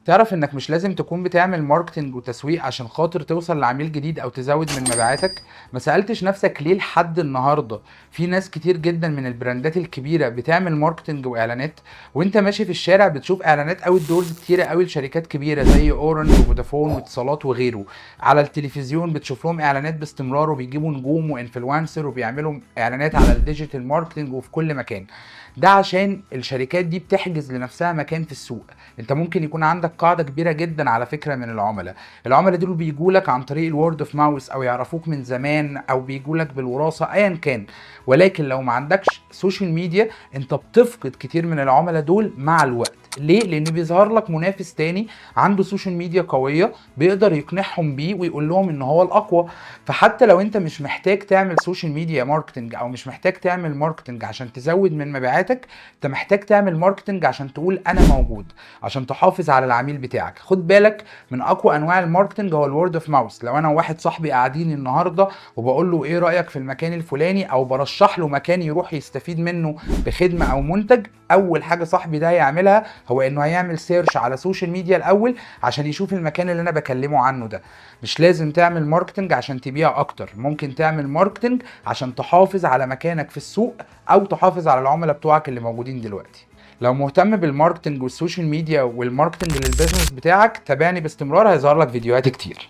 تعرف انك مش لازم تكون بتعمل ماركتنج وتسويق عشان خاطر توصل لعميل جديد او تزود من مبيعاتك؟ ما سألتش نفسك ليه لحد النهاردة في ناس كتير جدا من البراندات الكبيرة بتعمل ماركتنج واعلانات، وانت ماشي في الشارع بتشوف اعلانات اوت دورز كتيرة قوي لشركات كبيرة زي اورنج وفودافون واتصالات وغيره. على التلفزيون بتشوف لهم اعلانات باستمرار، وبيجيبوا نجوم وانفلونسر وبيعملوا اعلانات على الديجيتال ماركتنج وفي كل مكان. ده عشان الشركات دي بتحجز لنفسها مكان في السوق. انت ممكن يكون عندك قاعده كبيره جدا على فكره من العملاء دول بيجوا لك عن طريق الورد اوف ماوس، او يعرفوك من زمان، او بيجوا لك بالوراثه، ايا كان. ولكن لو ما عندكش سوشيال ميديا انت بتفقد كتير من العملاء دول مع الوقت. ليه؟ لان بيظهر لك منافس تاني عنده سوشيال ميديا قويه بيقدر يقنعهم بيه ويقول لهم ان هو الاقوى. فحتى لو انت مش محتاج تعمل سوشيال ميديا ماركتنج، او مش محتاج تعمل ماركتنج عشان تزود من مبيعاتك، انت محتاج تعمل ماركتنج عشان تقول انا موجود، عشان تحافظ على العميل بتاعك. خد بالك، من اقوى انواع الماركتنج هو الورد اوف ماوس. لو انا وواحد صاحبي قاعدين النهارده وبقول له ايه رايك في المكان الفلاني، او برشح له مكان يروح يستفيد منه بخدمه او منتج، اول حاجه صاحبي ده هيعملها هو انه هيعمل سيرش على سوشيال ميديا الاول عشان يشوف المكان اللي انا بكلمه عنه ده. مش لازم تعمل ماركتنج عشان تبيع اكتر، ممكن تعمل ماركتنج عشان تحافظ على مكانك في السوق، او تحافظ على العملاء بتوعك اللي موجودين دلوقتي. لو مهتم بالماركتنج والسوشيال ميديا والماركتنج للبيزنس بتاعك، تابعني باستمرار، هيظهر لك فيديوهات كتير.